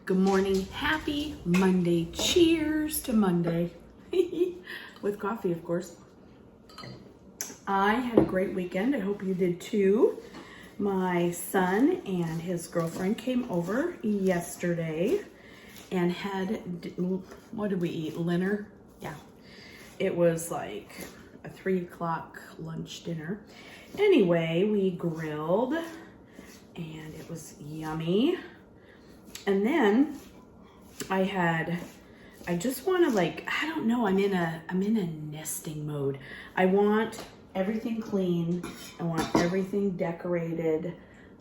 Good morning. Happy Monday. Cheers to Monday. With coffee, of course. I had a great weekend. I hope you did too. My son and his girlfriend came over yesterday and had, what did we eat? Dinner? Yeah. It was like a 3 o'clock lunch dinner. Anyway, we grilled and it was yummy. And then I just want to I don't know, I'm in a nesting mode. I want everything clean. I want everything decorated.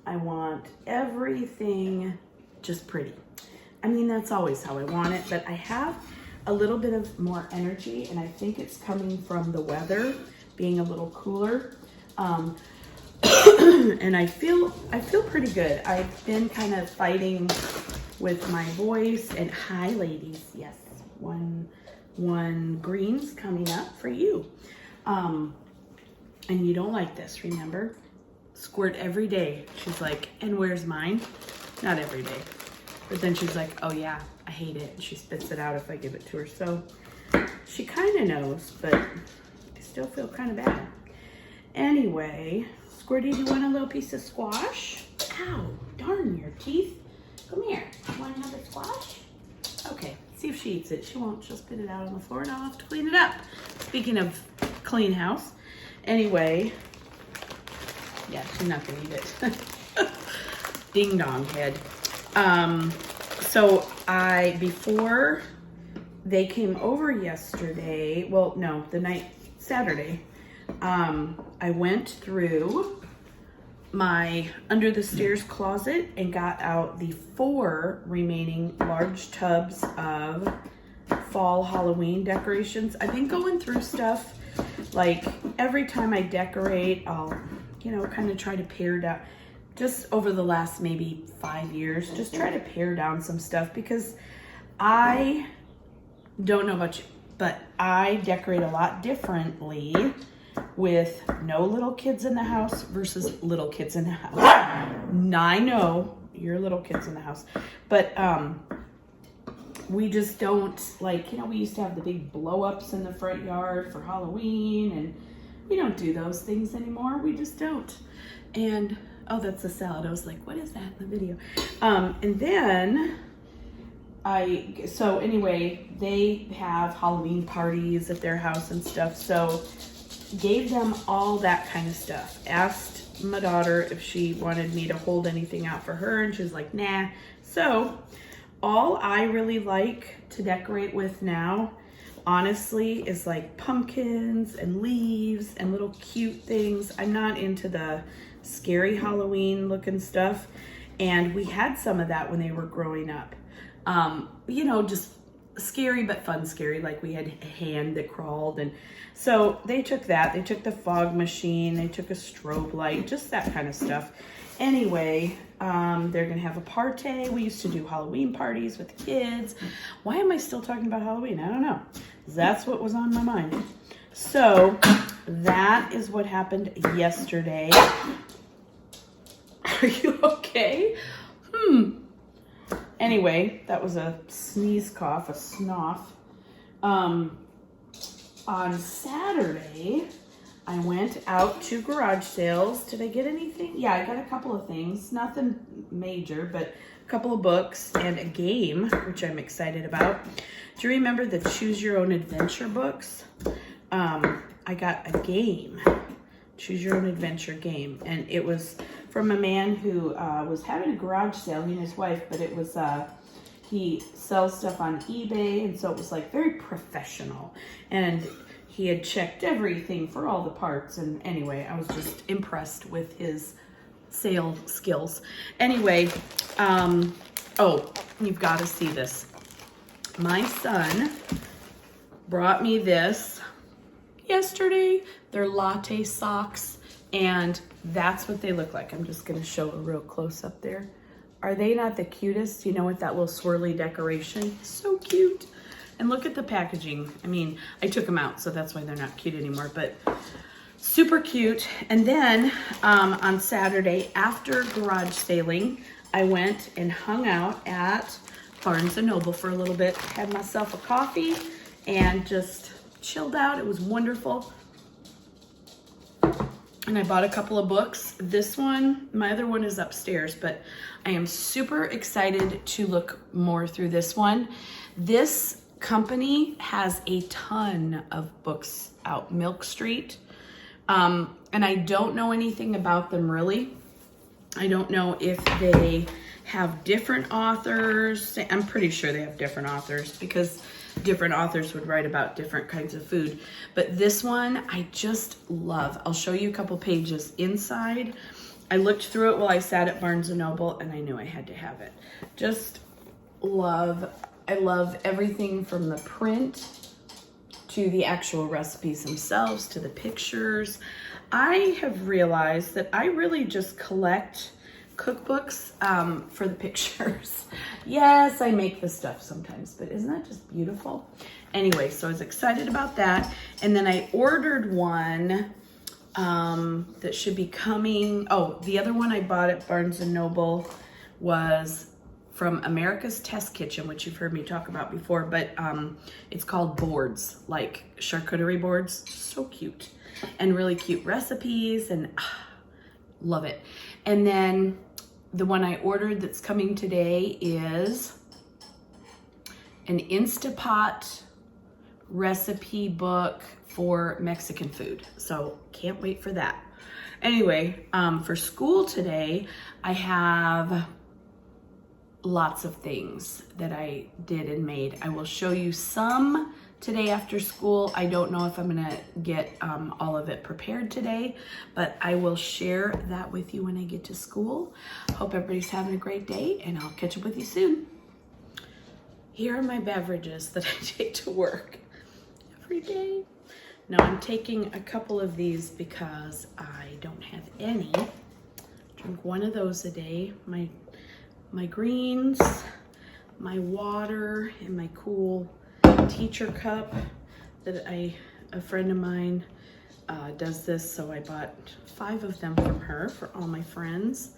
I want everything just pretty. I mean, that's always how I want it, but I have a little bit of more energy, and I think it's coming from the weather being a little cooler. And I feel pretty good. I've been kind of fighting with my voice. And hi, ladies. Yes, one green's coming up for you. And you don't like this, remember? Squirt every day. She's like, and where's mine? Not every day. But then she's like, oh yeah, I hate it. And she spits it out if I give it to her. So she kind of knows, but I still feel kind of bad. Anyway, Squirty, do you want a little piece of squash? Ow, darn your teeth. Come here. You want to have a squash? Okay, see if she eats it. She won't. She'll spit it out on the floor and I'll have to clean it up. Speaking of clean house. Anyway, yeah, she's not going to eat it. Ding dong head. So before they came over yesterday, well, no, Saturday, I went through my under the stairs closet and got out the 4 remaining large tubs of fall Halloween decorations. I've been going through stuff, like every time I decorate, I'll, kind of try to pare down, just over the last maybe 5 years, just try to pare down some stuff, because I don't know about you, but I decorate a lot differently with no little kids in the house versus little kids in the house. I know you're little kids in the house, but we just don't, we used to have the big blow-ups in the front yard for Halloween, and we don't do those things anymore. We just don't. And oh, that's a salad. I was like, what is that in the video? And then anyway, they have Halloween parties at their house and stuff. So gave them all that kind of stuff. Asked my daughter if she wanted me to hold anything out for her, and she was like, nah. So all I really like to decorate with now, honestly, is like pumpkins and leaves and little cute things. I'm not into the scary Halloween looking stuff. And we had some of that when they were growing up. Just scary but fun scary. Like we had a hand that crawled, and so they took that. They took the fog machine. They took a strobe light, just that kind of stuff. Anyway, they're gonna have a party. We used to do Halloween parties with the kids. Why am I still talking about Halloween? I don't know. That's what was on my mind. So that is what happened yesterday. Are you okay? Anyway, that was a sneeze cough, a snoff. On Saturday, I went out to garage sales. Did I get anything? Yeah, I got a couple of things. Nothing major, but a couple of books and a game, which I'm excited about. Do you remember the Choose Your Own Adventure books? I got a game, Choose Your Own Adventure game, and it was from a man who was having a garage sale, he and his wife, but it was, he sells stuff on eBay, and so it was very professional, and he had checked everything for all the parts, and anyway, I was just impressed with his sale skills. Anyway, oh, you've got to see this. My son brought me this yesterday. They're latte socks, and that's what they look like. I'm just gonna show a real close up there. Are they not the cutest? With that little swirly decoration? So cute. And look at the packaging. I mean, I took them out, so that's why they're not cute anymore, but super cute. And then on Saturday, after garage sailing, I went and hung out at Barnes & Noble for a little bit. Had myself a coffee and just chilled out. It was wonderful. And I bought a couple of books. This one, my other one is upstairs, but I am super excited to look more through this one. This company has a ton of books out, Milk Street. And I don't know anything about them really. I don't know if they have different authors. I'm pretty sure they have different authors because different authors would write about different kinds of food. But this one I just love. I'll show you a couple pages inside. I looked through it while I sat at Barnes & Noble and I knew I had to have it. Just love, I love everything from the print to the actual recipes themselves to the pictures. I have realized that I really just collect cookbooks for the pictures. Yes, I make the stuff sometimes, but isn't that just beautiful? Anyway, so I was excited about that. And then I ordered one that should be coming. Oh, the other one I bought at Barnes & Noble was from America's Test Kitchen, which you've heard me talk about before, but it's called boards, like charcuterie boards. So cute and really cute recipes and love it. And then the one I ordered that's coming today is an Instapot recipe book for Mexican food. So can't wait for that. Anyway, for school today, I have lots of things that I did and made. I will show you some today after school. I don't know if I'm gonna get all of it prepared today, but I will share that with you when I get to school. Hope everybody's having a great day and I'll catch up with you soon. Here are my beverages that I take to work every day. Now I'm taking a couple of these because I don't have any. Drink one of those a day. My greens, my water, and my cool teacher cup that a friend of mine does this, so I bought 5 of them from her for all my friends.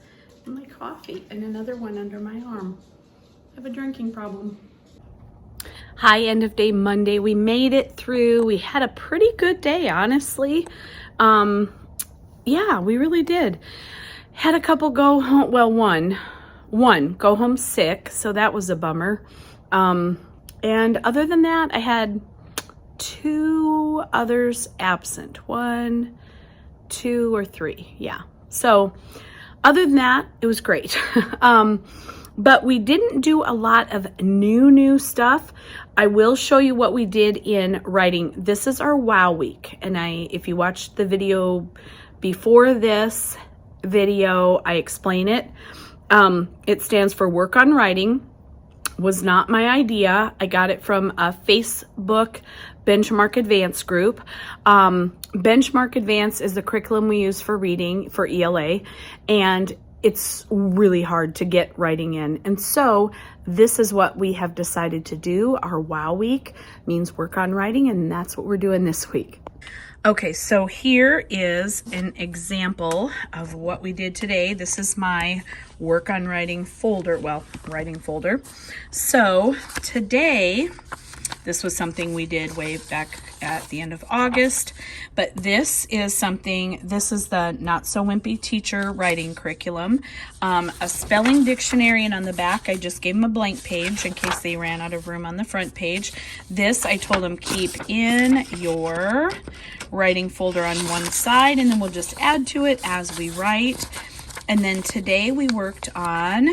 And my coffee and another one under my arm. I have a drinking problem. Hi, end of day Monday. We made it through. We had a pretty good day, honestly. Yeah, we really did. Had a couple go home, well, one go home sick, so that was a bummer. And other than that, I had 2 others absent. 1, 2, or 3, yeah. So other than that, it was great. But we didn't do a lot of new stuff. I will show you what we did in writing. This is our WOW week. And if you watched the video before this video, I explain it. It stands for Work on Writing. Was not my idea. I got it from a Facebook Benchmark Advance group. Benchmark Advance is the curriculum we use for reading for ELA, and it's really hard to get writing in. And so this is what we have decided to do. Our WOW week means work on writing, and that's what we're doing this week. Okay, so here is an example of what we did today. This is my work on writing folder, writing folder. So today, this was something we did way back at the end of August, but this is the Not So Wimpy Teacher writing curriculum. A spelling dictionary, and on the back, I just gave them a blank page in case they ran out of room on the front page. This, I told them, keep in your writing folder on one side, and then we'll just add to it as we write. And then today we worked on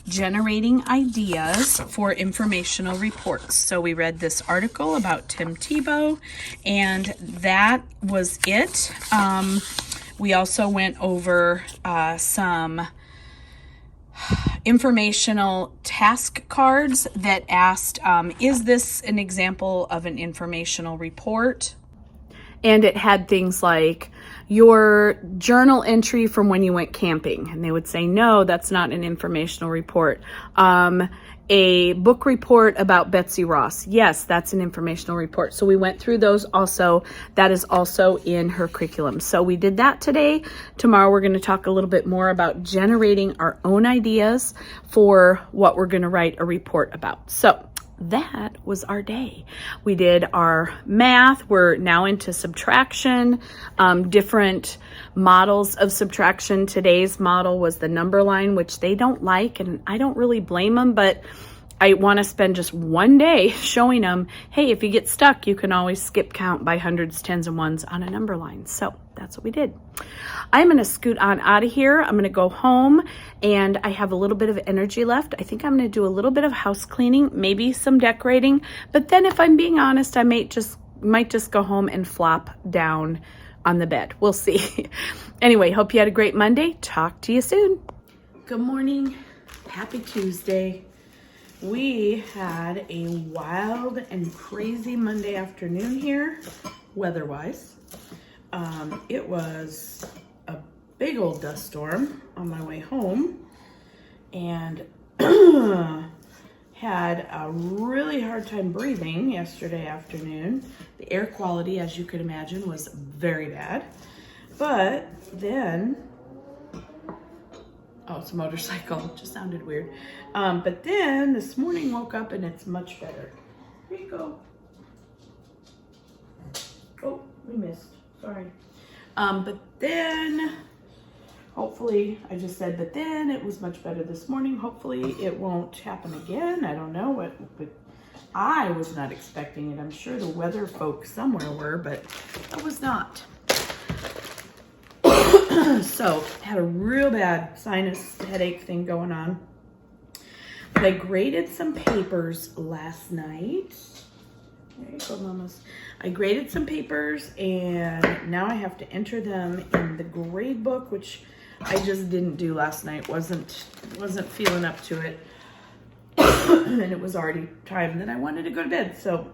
generating ideas for informational reports. So we read this article about Tim Tebow, and that was it. We also went over some informational task cards that asked, is this an example of an informational report? And it had things like your journal entry from when you went camping. And they would say, no, that's not an informational report. A book report about Betsy Ross. Yes, that's an informational report. So we went through those also. That is also in her curriculum. So we did that today. Tomorrow we're going to talk a little bit more about generating our own ideas for what we're going to write a report about. So that was our day. We did our math. We're now into subtraction, different models of subtraction. Today's model was the number line, which they don't like, and I don't really blame them, but I want to spend just one day showing them, hey, if you get stuck, you can always skip count by hundreds, tens, and ones on a number line. So that's what we did. I'm going to scoot on out of here. I'm going to go home, and I have a little bit of energy left. I think I'm going to do a little bit of house cleaning, maybe some decorating, but then if I'm being honest, I might just go home and flop down on the bed. We'll see. Anyway, hope you had a great Monday. Talk to you soon. Good morning. Happy Tuesday. We had a wild and crazy Monday afternoon here, weather-wise. It was a big old dust storm on my way home, and had a really hard time breathing yesterday afternoon. The air quality, as you could imagine, was very bad. But then, oh, it's a motorcycle, it just sounded weird. But then this morning woke up and it's much better. Here you go. Oh, we missed, sorry. But then, hopefully, I just said, but then it was much better this morning. Hopefully it won't happen again. I don't know what, but I was not expecting it. I'm sure the weather folks somewhere were, but I was not. So, had a real bad sinus headache thing going on. But I graded some papers last night. There you go, mamas. I graded some papers, and now I have to enter them in the grade book, which I just didn't do last night. Wasn't feeling up to it. And it was already time that I wanted to go to bed, so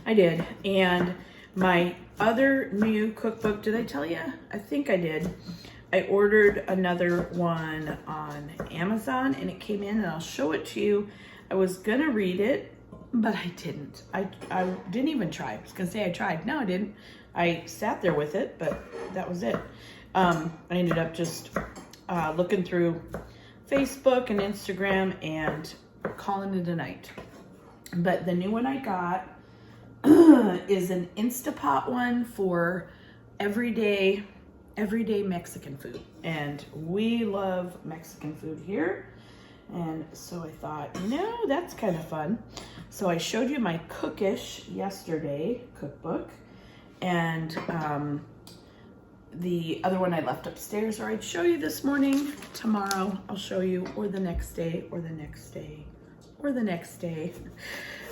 I did. And my other new cookbook, did I tell you? I think I did. I ordered another one on Amazon, and it came in, and I'll show it to you. I was gonna read it, but I didn't. I didn't even try. I was gonna say I tried. No, I didn't. I sat there with it, but that was it. I ended up just looking through Facebook and Instagram and calling it a night. But the new one I got is an Instapot one for everyday Mexican food. And we love Mexican food here. And so I thought, that's kind of fun. So I showed you my Cookish yesterday cookbook. And the other one I left upstairs, or I'd show you this morning. Tomorrow I'll show you, or the next day, or the next day, or the next day.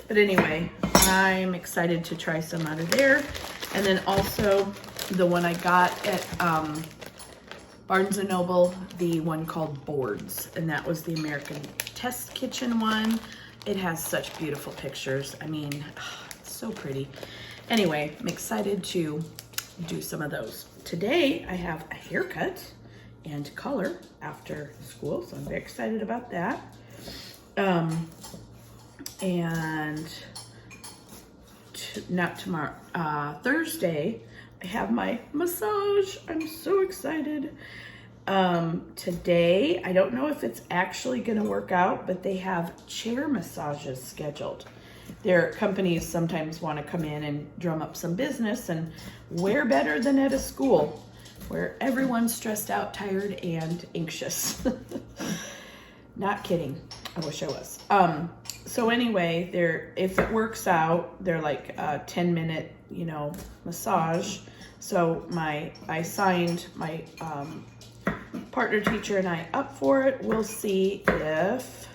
But anyway, I'm excited to try some out of there. And then also the one I got at Barnes & Noble, the one called Boards. And that was the American Test Kitchen one. It has such beautiful pictures. I mean, it's so pretty. Anyway, I'm excited to do some of those. Today, I have a haircut and color after school, so I'm very excited about that. Not tomorrow, Thursday, I have my massage. I'm so excited. Today, I don't know if it's actually gonna work out, but they have chair massages scheduled. Their companies sometimes want to come in and drum up some business, and where better than at a school where everyone's stressed out, tired, and anxious. Not kidding. I wish I was. So anyway, if it works out, they're like a 10-minute, massage. So I signed my partner teacher and I up for it. We'll see if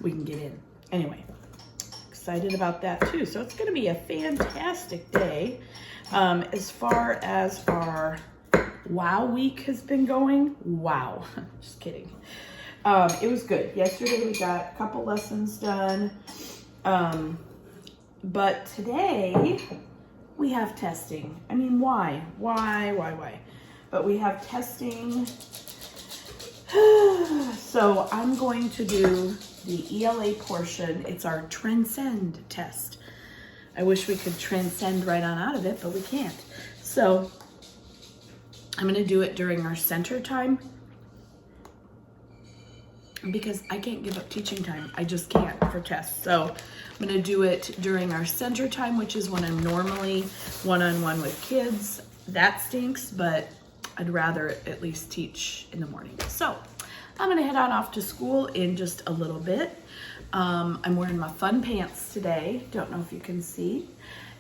we can get in. Anyway, excited about that too. So it's going to be a fantastic day. As far as our WOW week has been going, wow, just kidding. It was good. Yesterday we got a couple lessons done. But today we have testing. I mean, why? But we have testing. So I'm going to do the ELA portion. It's our Transcend test. I wish we could transcend right on out of it, but we can't. So I'm gonna do it during our center time because I can't give up teaching time. I just can't for tests. So I'm gonna do it during our center time, which is when I'm normally one-on-one with kids. That stinks, but I'd rather at least teach in the morning. So I'm gonna head on off to school in just a little bit. I'm wearing my fun pants today. Don't know if you can see.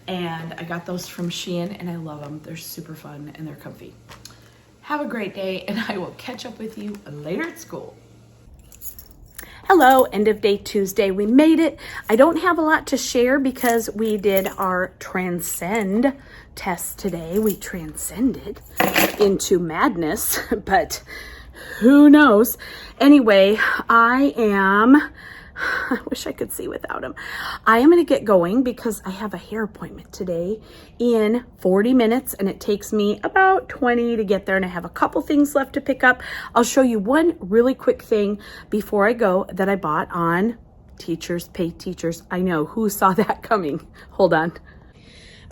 And I got those from Shein and I love them. They're super fun and they're comfy. Have a great day and I will catch up with you later at school. Hello, end of day Tuesday. We made it. I don't have a lot to share because we did our Transcend test today. We transcended into madness, but who knows? Anyway, I wish I could see without him. I am going to get going because I have a hair appointment today in 40 minutes and it takes me about 20 to get there and I have a couple things left to pick up. I'll show you one really quick thing before I go that I bought on Teachers Pay Teachers. I know, who saw that coming? Hold on.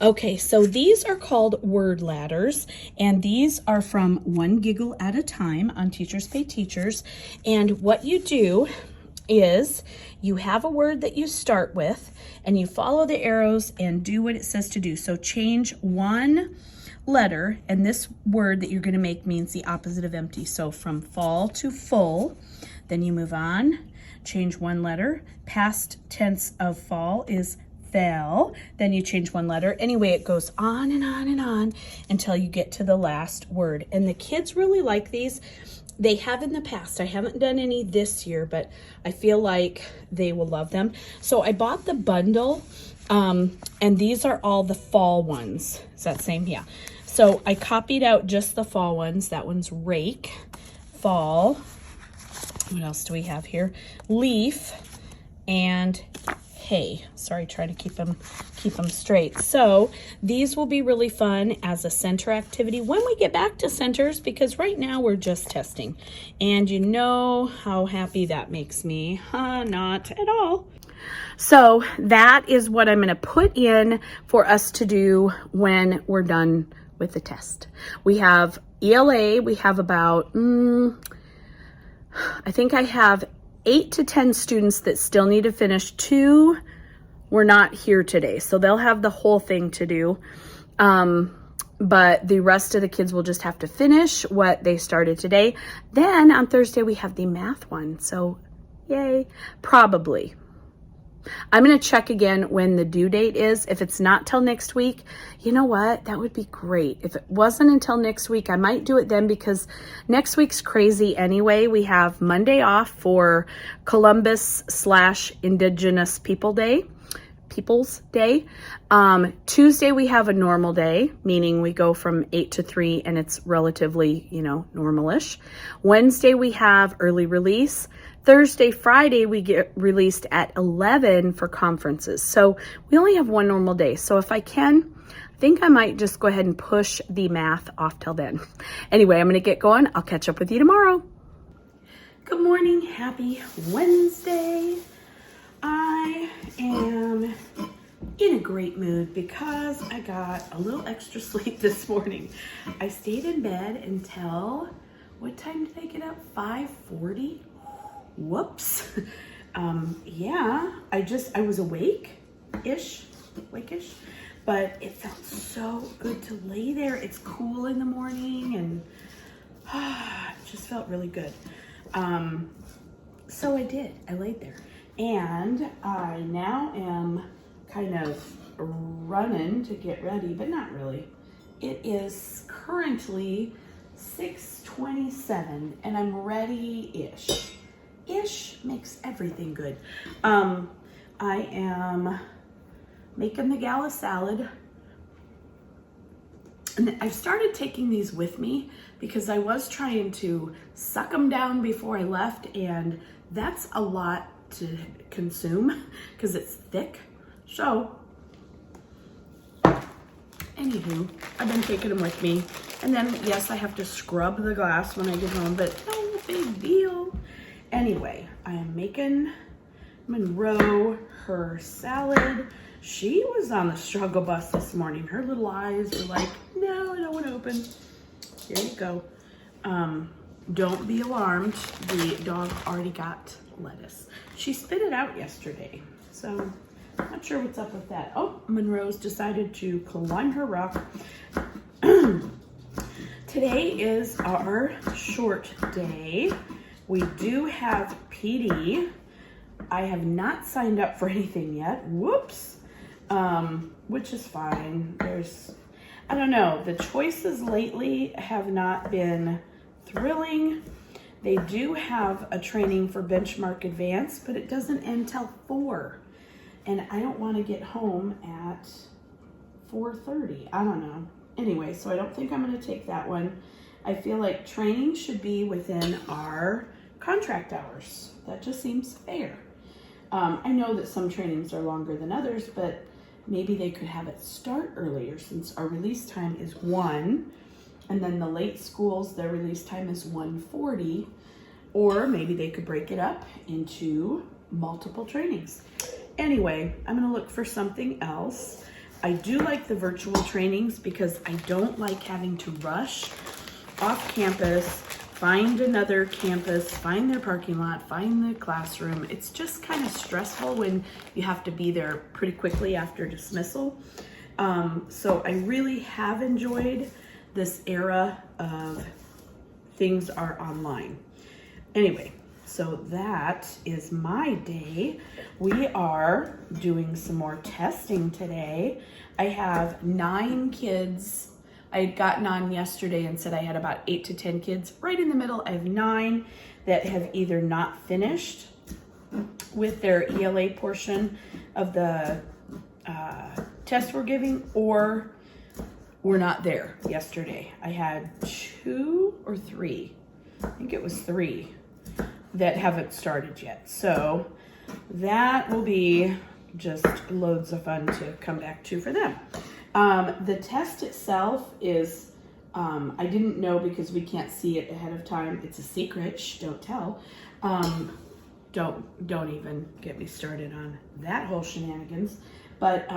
Okay, so these are called word ladders, and these are from One Giggle at a Time on Teachers Pay Teachers. And what you do is you have a word that you start with and you follow the arrows and do what it says to do. So change one letter, and this word that you're going to make means the opposite of empty. So from fall to full, then you move on, change one letter. Past tense of fall is fell, then you change one letter. Anyway, it goes on and on and on until you get to the last word. And the kids really like these. They have in the past. I haven't done any this year, but I feel like they will love them. So I bought the bundle, and these are all the fall ones. Is that same? Yeah. So I copied out just the fall ones. That one's rake, fall. What else do we have here? Leaf and hay. Sorry, trying to keep them straight. So these will be really fun as a center activity when we get back to centers, because right now we're just testing. And you know how happy that makes me. Not at all. So that is what I'm going to put in for us to do when we're done with the test. We have ELA. We have about, I think I have 8 to 10 students that still need to finish. 2 were not here today, so they'll have the whole thing to do. But the rest of the kids will just have to finish what they started today. Then on Thursday, we have the math one. So yay, probably. I'm going to check again when the due date is. If it's not till next week, you know what? That would be great. If it wasn't until next week, I might do it then, because next week's crazy anyway. We have Monday off for Columbus/Indigenous Peoples Day. Tuesday we have a normal day, meaning we go from 8 to 3 and it's relatively, normalish. Wednesday we have early release. Thursday, Friday, we get released at 11 for conferences. So we only have one normal day. So if I can, I think I might just go ahead and push the math off till then. Anyway, I'm going to get going. I'll catch up with you tomorrow. Good morning. Happy Wednesday. I am in a great mood because I got a little extra sleep this morning. I stayed in bed until, what time did I get up? 5:40? Whoops. Yeah, I was awake-ish, but it felt so good to lay there. It's cool in the morning and it just felt really good. So I did. I laid there. And I now am kind of running to get ready, but not really. It is currently 6:27 and I'm ready-ish. Ish makes everything good. I am making the gala salad. And I've started taking these with me because I was trying to suck them down before I left, and that's a lot to consume because it's thick. So Anywho, I've been taking them with me. And then, yes, I have to scrub the glass when I get home, but no big deal. Anyway, I am making Monroe her salad. She was on the struggle bus this morning. Her little eyes were like, no, I don't want to open. Here you go. Don't be alarmed. The dog already got lettuce. She spit it out yesterday, so not sure what's up with that. Oh, Monroe's decided to climb her rock. Today is our short day. We do have PD. I have not signed up for anything yet. Whoops. Which is fine. I don't know. The choices lately have not been thrilling. They do have a training for Benchmark Advanced, but it doesn't end till 4. And I don't want to get home at 4:30. I don't know. Anyway, so I don't think I'm going to take that one. I feel like training should be within our contract hours. That just seems fair. I know that some trainings are longer than others, but maybe they could have it start earlier since our release time is 1, and then the late schools, their release time is 1:40, or maybe they could break it up into multiple trainings. Anyway, I'm gonna look for something else. I do like the virtual trainings because I don't like having to rush off campus, find another campus, find their parking lot, find the classroom. It's just kind of stressful when you have to be there pretty quickly after dismissal. So I really have enjoyed this era of things are online. Anyway, so that is my day. We are doing some more testing today. I have 9 kids. I had gotten on yesterday and said I had about 8 to 10 kids. Right in the middle, I have 9 that have either not finished with their ELA portion of the test we're giving, or were not there yesterday. I had 2 or 3, I think it was 3, that haven't started yet. So that will be just loads of fun to come back to for them. The test itself is, I didn't know because we can't see it ahead of time. It's a secret. Shh, don't tell. Don't even get me started on that whole shenanigans. But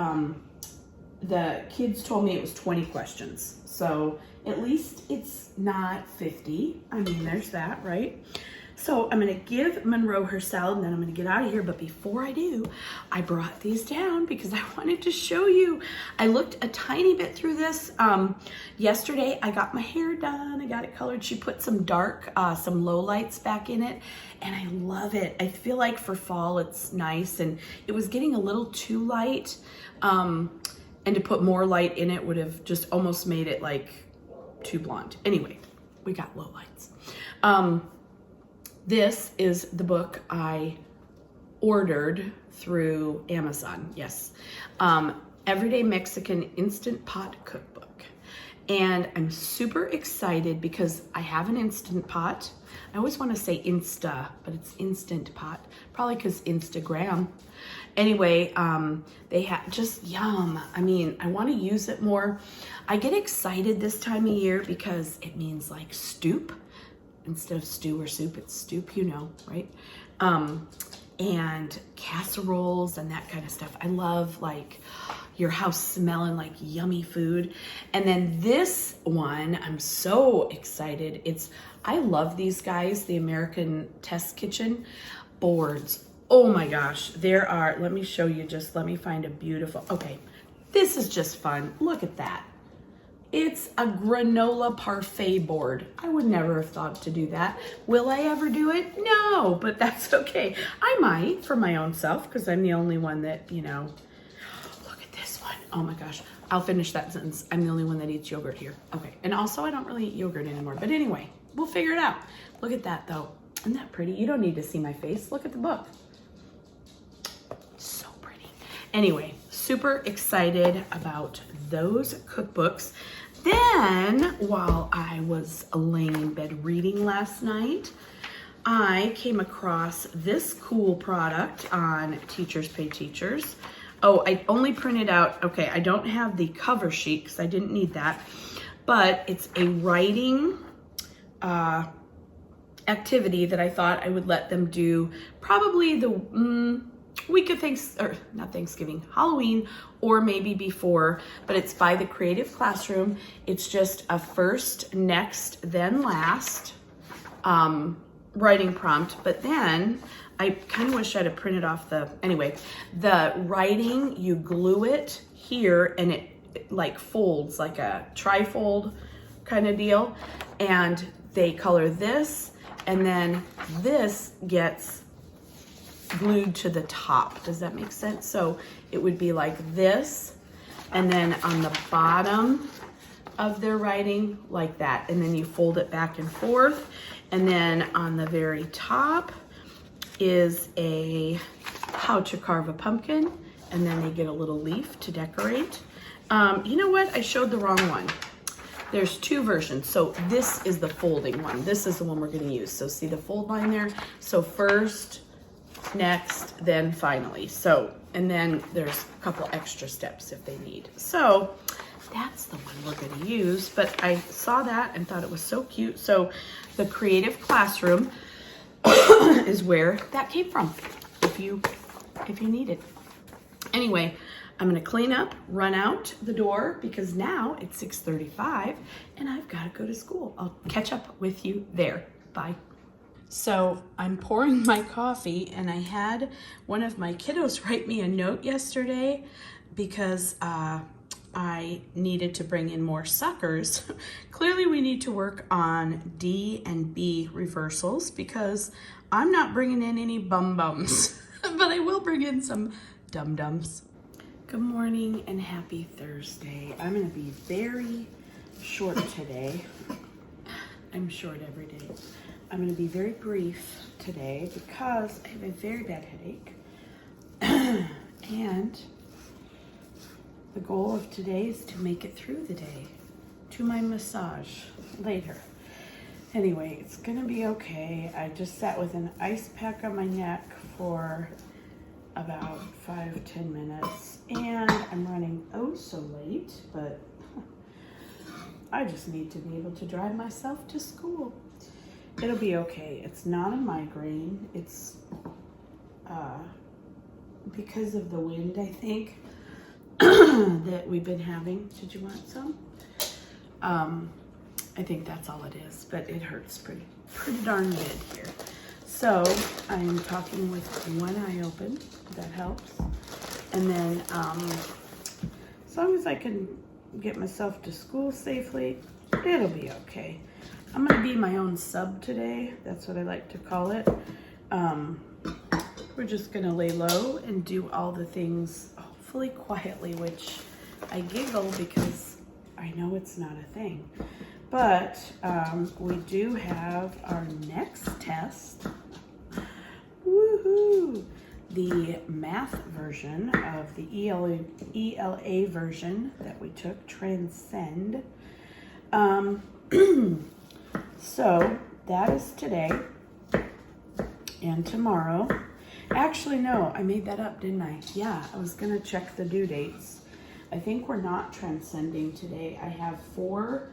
the kids told me it was 20 questions. So at least it's not 50. I mean, there's that, right? So I'm gonna give Monroe her salad and then I'm gonna get out of here. But before I do, I brought these down because I wanted to show you. I looked a tiny bit through this. Yesterday I got my hair done, I got it colored. She put some dark, some low lights back in it and I love it. I feel like for fall it's nice, and it was getting a little too light. And to put more light in it would have just almost made it like too blonde. Anyway, we got low lights. This is the book I ordered through Amazon, yes. Everyday Mexican Instant Pot Cookbook. And I'm super excited because I have an Instant Pot. I always want to say Insta, but it's Instant Pot, probably because Instagram. Anyway, they have just yum. I mean, I want to use it more. I get excited this time of year because it means like stoop. Instead of stew or soup, it's stoop, you know, right? And casseroles and that kind of stuff. I love like your house smelling like yummy food. And then this one, I'm so excited. I love these guys, the American Test Kitchen boards. Oh my gosh, let me show you, let me find a beautiful, okay. This is just fun, look at that. It's a granola parfait board. I would never have thought to do that. Will I ever do it? No, but that's okay. I might for my own self because I'm the only one that, you know, look at this one. Oh my gosh, I'll finish that sentence. I'm the only one that eats yogurt here. Okay, and also I don't really eat yogurt anymore, but anyway, we'll figure it out. Look at that though. Isn't that pretty? You don't need to see my face. Look at the book. So pretty. Anyway, super excited about those cookbooks. Then, while I was laying in bed reading last night, I came across this cool product on Teachers Pay Teachers. Oh, I only printed out, okay, I don't have the cover sheet because I didn't need that, but it's a writing activity that I thought I would let them do probably the week of Halloween, or maybe before, but it's by the Creative Classroom. It's just a first, next, then last writing prompt, but then I kind of wish I'd have printed off the writing, you glue it here and it like folds like a trifold kind of deal, and they color this, and then this gets glued to the top. Does that make sense? So it would be like this, and then on the bottom of their writing like that, and then you fold it back and forth, and then on the very top is a how to carve a pumpkin, and then they get a little leaf to decorate. You know what? I showed the wrong one. There's two versions. So this is the folding one. This is the one we're going to use. So see the fold line there? So first, next, then finally. So, and then there's a couple extra steps if they need. So that's the one we're going to use. But I saw that and thought it was so cute. So the Creative Classroom is where that came from, if you need it. Anyway, I'm gonna clean up, run out the door, because now it's 6:35 and I've got to go to school. I'll catch up with you there. Bye. So I'm pouring my coffee, and I had one of my kiddos write me a note yesterday because I needed to bring in more suckers. Clearly we need to work on D and B reversals, because I'm not bringing in any bum-bums, but I will bring in some dum-dums. Good morning and happy Thursday. I'm gonna be very short today. I'm short every day. I'm gonna be very brief today because I have a very bad headache. And the goal of today is to make it through the day to my massage later. Anyway, it's gonna be okay. I just sat with an ice pack on my neck for about 5-10 minutes, and I'm running oh so late, but I just need to be able to drive myself to school. It'll be okay. It's not a migraine. It's because of the wind, I think, that we've been having. Did you want some? I think that's all it is, but it hurts pretty darn good here. So I'm talking with one eye open. That helps. And then as long as I can get myself to school safely, it'll be okay. I'm gonna be my own sub today. That's what I like to call it. We're just gonna lay low and do all the things hopefully quietly, which I giggle because I know it's not a thing. But we do have our next test. Woohoo! The math version of the ELA version that we took, Transcend. So that is today and tomorrow. Actually, no, I made that up, didn't I? Yeah, I was gonna check the due dates. I think we're not transcending today. I have 4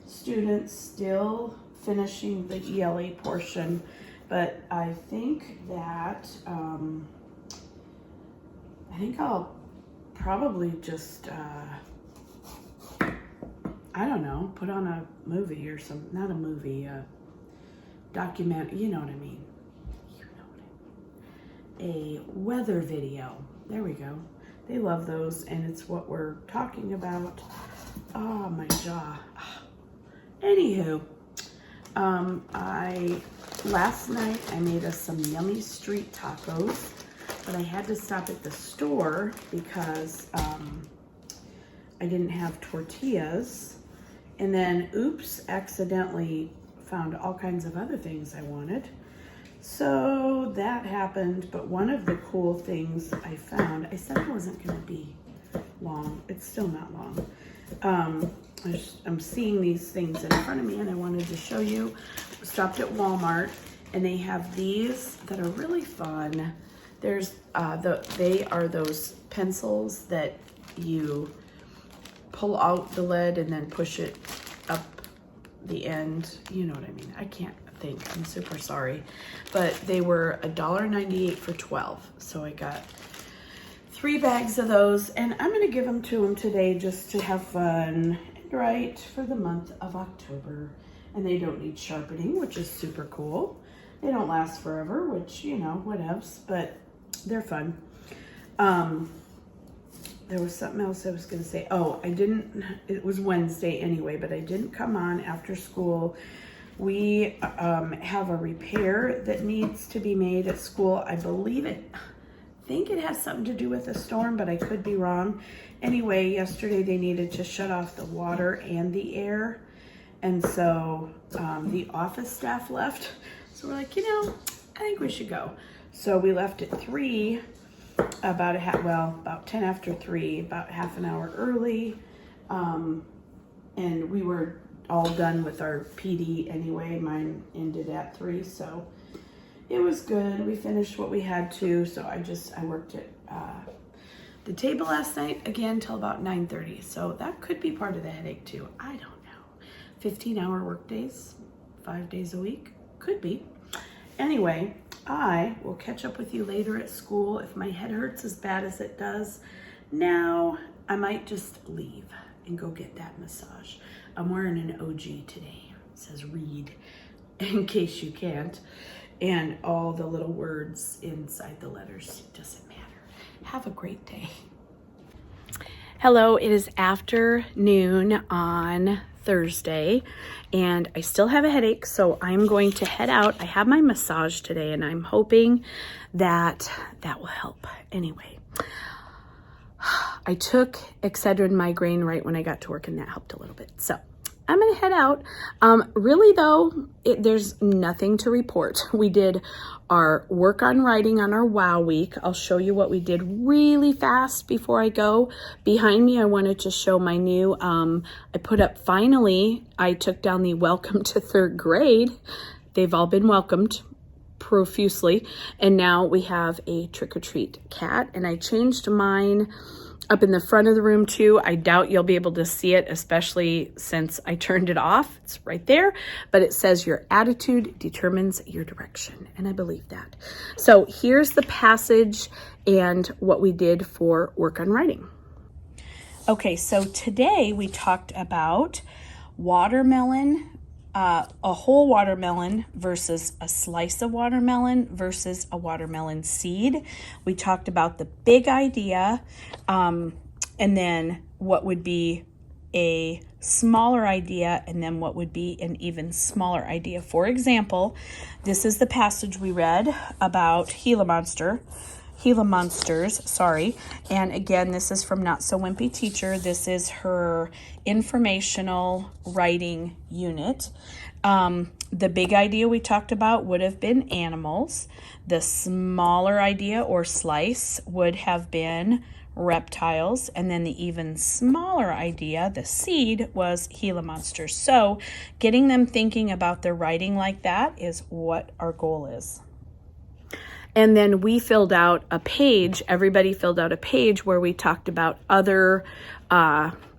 students still finishing the ELA portion, but I think that I'll probably just I don't know, put on a movie or some, not a movie, document, you know what I mean. A weather video. There we go. They love those, and it's what we're talking about. Oh, my jaw. Anywho, last night I made us some yummy street tacos, but I had to stop at the store because I didn't have tortillas, and then oops, accidentally found all kinds of other things I wanted. So that happened, but one of the cool things I found, I said it wasn't going to be long. It's still not long. I'm seeing these things in front of me, and I wanted to show you. Stopped at Walmart, and they have these that are really fun. There's they are those pencils that you pull out the lead and then push it up the end. You know what I mean. I can't think. I'm super sorry. But they were $1.98 for 12. So I got 3 bags of those, and I'm going to give them to him today just to have fun and write for the month of October. And they don't need sharpening, which is super cool. They don't last forever, which, you know, whatevs, but they're fun. There was something else I was going to say. Oh, it was Wednesday anyway, but I didn't come on after school. We have a repair that needs to be made at school. I think it has something to do with the storm, but I could be wrong. Anyway, yesterday they needed to shut off the water and the air. And so the office staff left. So we're like, you know, I think we should go. So we left at 3, about 10 after 3, about half an hour early. And we were all done with our PD anyway. Mine ended at 3, so it was good. We finished what we had to. So I worked at the table last night again till about 9:30. So that could be part of the headache too. I don't know. 15-hour work days, 5 days a week, could be. Anyway, I will catch up with you later at school. If my head hurts as bad as it does now, I might just leave and go get that massage. I'm wearing an OG today. It says read, in case you can't. And all the little words inside the letters, doesn't matter. Have a great day. Hello, it is afternoon on Thursday, and I still have a headache, so I'm going to head out. I have my massage today, and I'm hoping that will help. Anyway, I took Excedrin migraine right when I got to work, and that helped a little bit. So I'm gonna head out. Really though, there's nothing to report. We did our work on writing on our WOW week. I'll show you what we did really fast before I go. Behind me, I wanted to show my new, I put up, finally, I took down the welcome to 3rd grade. They've all been welcomed profusely. And now we have a trick-or-treat cat, and I changed mine up in the front of the room too. I doubt you'll be able to see it, especially since I turned it off. It's right there, but it says your attitude determines your direction, and I believe that. So here's the passage and what we did for work on writing. Okay, so today we talked about watermelon, a whole watermelon versus a slice of watermelon versus a watermelon seed. We talked about the big idea, and then what would be a smaller idea, and then what would be an even smaller idea. For example, this is the passage we read about Gila Monsters, sorry. And again, this is from Not So Wimpy Teacher. This is her informational writing unit. The big idea we talked about would have been animals. The smaller idea or slice would have been reptiles. And then the even smaller idea, the seed, was Gila Monsters. So getting them thinking about their writing like that is what our goal is. And then we filled out a page, everybody filled out a page where we talked about other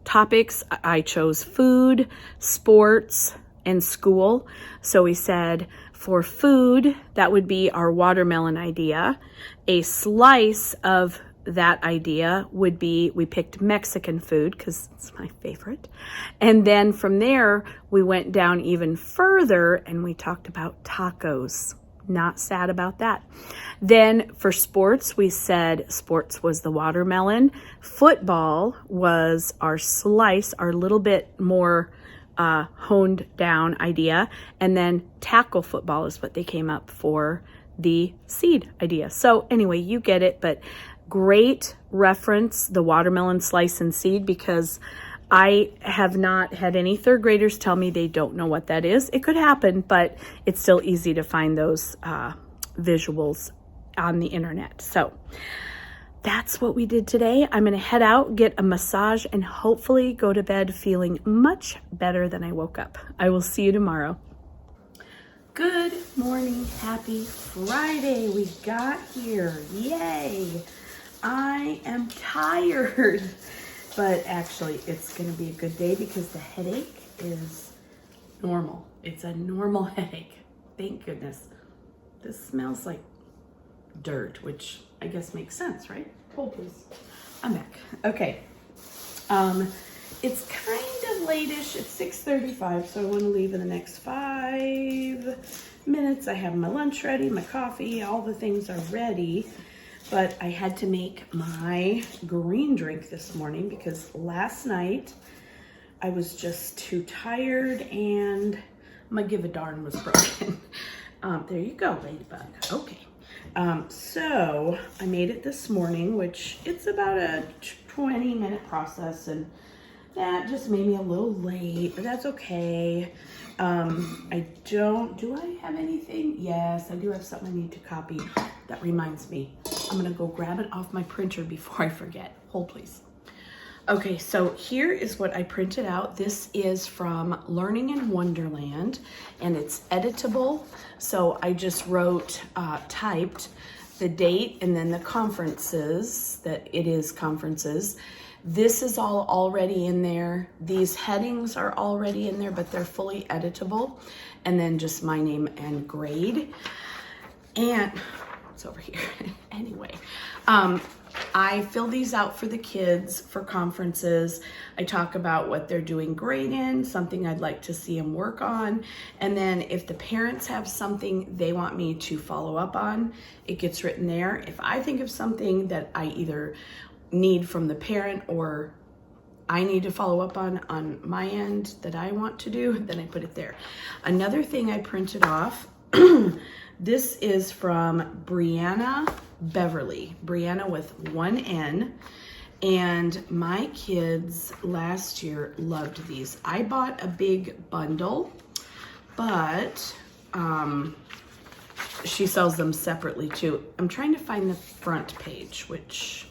topics. I chose food, sports, and school. So we said for food, that would be our watermelon idea. A slice of that idea would be, we picked Mexican food because it's my favorite. And then from there, we went down even further and we talked about tacos. Not sad about that. Then for sports, we said sports was the watermelon. Football was our slice, our little bit more honed down idea. And then tackle football is what they came up for the seed idea. So anyway, you get it, but great reference, the watermelon slice and seed, because I have not had any 3rd graders tell me they don't know what that is. It could happen, but it's still easy to find those visuals on the internet. So that's what we did today. I'm going to head out, get a massage, and hopefully go to bed feeling much better than I woke up. I will see you tomorrow. Good morning, happy Friday. We got here, yay. I am tired, but actually it's gonna be a good day because the headache is normal. It's a normal headache, thank goodness. This smells like dirt, which I guess makes sense, right? Hold please. I'm back. Okay. It's kind of late-ish. It's 6:35, so I want to leave in the next 5 minutes. I have my lunch ready, my coffee, all the things are ready. But I had to make my green drink this morning because last night I was just too tired and my give a darn was broken. There you go, Ladybug. Okay. So I made it this morning, which it's about a 20-minute process, and that just made me a little late, but that's okay. Do I have anything? Yes, I do have something I need to copy. That reminds me, I'm gonna go grab it off my printer before I forget. Hold please. Okay, so here is what I printed out. This is from Learning in Wonderland, and it's editable. So I just typed the date and then the conferences, that it is conferences. This is all already in there. These headings are already in there, but they're fully editable. And then just my name and grade. And it's over here. Anyway, I fill these out for the kids for conferences. I talk about what they're doing great in, something I'd like to see them work on. And then if the parents have something they want me to follow up on, it gets written there. If I think of something that I either need from the parent or I need to follow up on my end that I want to do, then I put it there. Another thing I printed off, this is from Brianna Beverly, Brianna with one N, and my kids last year loved these. I bought a big bundle, but she sells them separately too. I'm trying to find the front page, which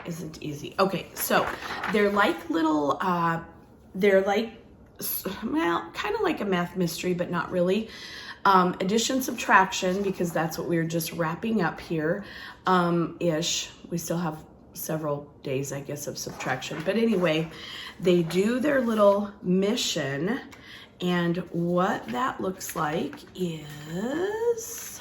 isn't easy. Okay, so they're like little, they're like, well, kind of like a math mystery, but not really. Addition, subtraction, because that's what we were just wrapping up here, ish. We still have several days, I guess, of subtraction. But anyway, they do their little mission, and what that looks like is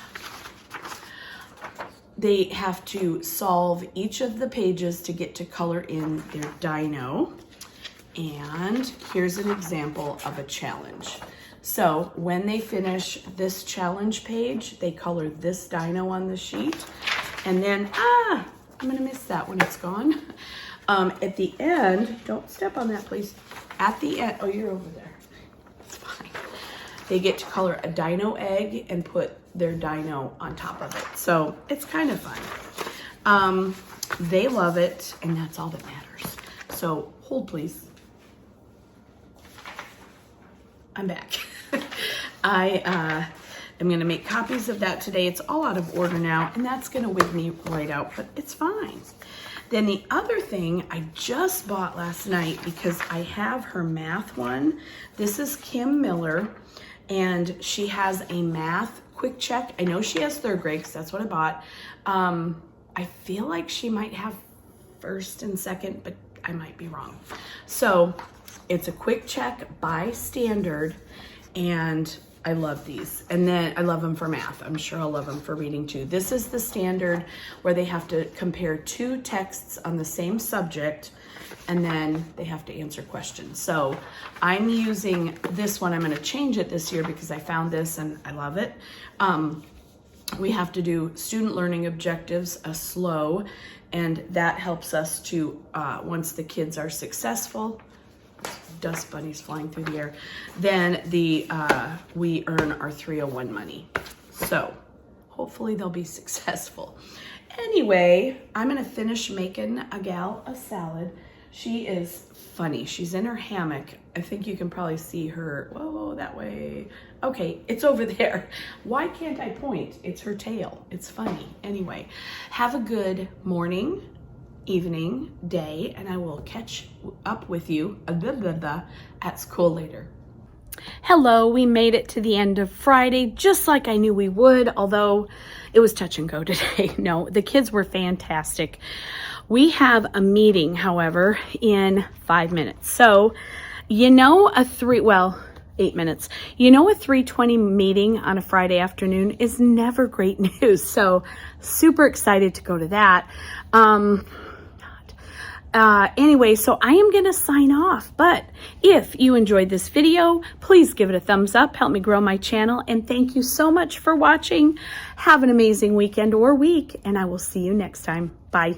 they have to solve each of the pages to get to color in their dino. And here's an example of a challenge. So when they finish this challenge page, they color this dino on the sheet. And then, I'm gonna miss that when it's gone. At the end, don't step on that, please. At the end, oh, you're over there. It's fine. They get to color a dino egg and put their dino on top of it. So it's kind of fun. They love it, and that's all that matters. So hold please. I'm back. I am gonna make copies of that today. It's all out of order now, and that's gonna wig me right out, but it's fine. Then the other thing I just bought last night, because I have her math one. This is Kim Miller, and she has a math quick check. I know she has third grade, because that's what I bought. I feel like she might have first and second, but I might be wrong. So it's a quick check by standard, and I love these. And then I love them for math. I'm sure I'll love them for reading too. This is the standard where they have to compare 2 texts on the same subject, and then they have to answer questions. So I'm using this one. I'm gonna change it this year because I found this and I love it. We have to do student learning objectives, a SLO, and that helps us to, once the kids are successful, dust bunnies flying through the air, then we earn our 301 money. So hopefully they'll be successful. Anyway, I'm gonna finish making a gal a salad. She is funny. She's in her hammock. I think you can probably see her. Whoa, that way. Okay, it's over there. Why can't I point? It's her tail. It's funny. Anyway, have a good morning, evening, day, and I will catch up with you at school later. Hello, we made it to the end of Friday, just like I knew we would, although it was touch and go today. No, the kids were fantastic. We have a meeting, however, in 5 minutes. So, 8 minutes. A 3:20 meeting on a Friday afternoon is never great news. So, super excited to go to that. Anyway, so I am going to sign off, but if you enjoyed this video, please give it a thumbs up, help me grow my channel, and thank you so much for watching. Have an amazing weekend or week, and I will see you next time. Bye.